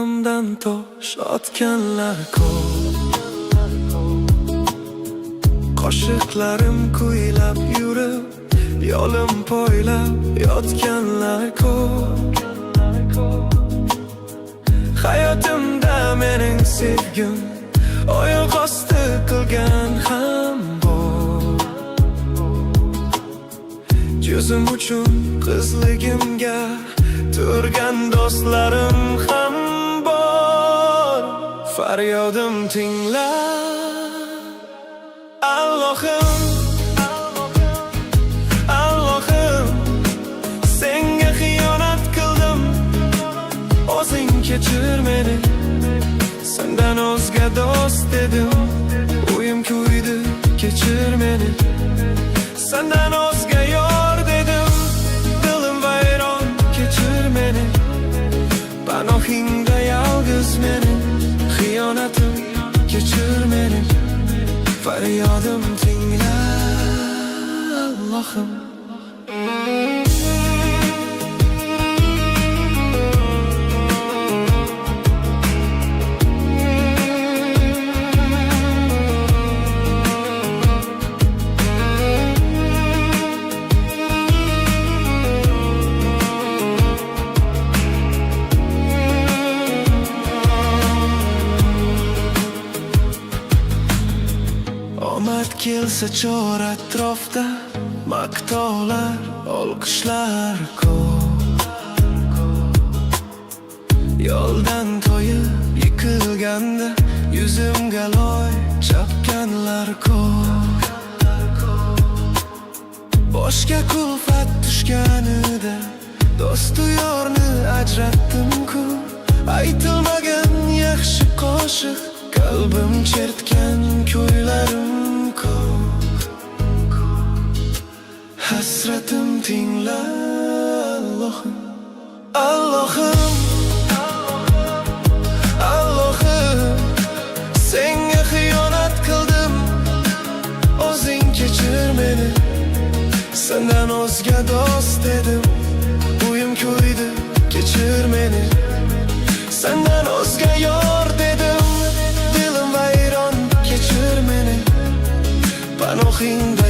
yonimdan tosh otganlar ko'p. Qoshiqlarim kuylab yurib, yo'lim poylab yotganlar ko'p. Hayotimda mening sevgim oyoq osti qilgan ham bor. Yuzim uchun qizligimga turgan do'stlarim ham bor. Faryodim tingla Allohim, Allohim, senga xiyonat qildim, o'zing kechir meni. Sendan o'zga do'st dedim, o'yim kuydi, kechir meni. Sendan o'zga yor dedim, dilim vayron, kechir meni. Panohingda yolg'iz meni, xiyonatim, kechir meni. Faryodim tingla Allohim. Omad kelsa chor atrofda, maqtovlar, olqishlar ko'p. Yo'ldan toyib yiqilganda, yuzimga loy chapganlar ko'p. Boshga kulfat tushganida, do'stu yorni ajratdim-ku. Aytilmagan yaxshi qo'shiq, qalbim chertgan kuylarim ko'p. Hasratim tingla Allohim, Allohim, Allohim, senga xiyonat qildim, o'zing kechir meni. Sendan o'zga do'st dedim, o'yim kuydi, kechir meni. Sendan o'zga yor dedim, dilim vayron, kechir meni. Panohingda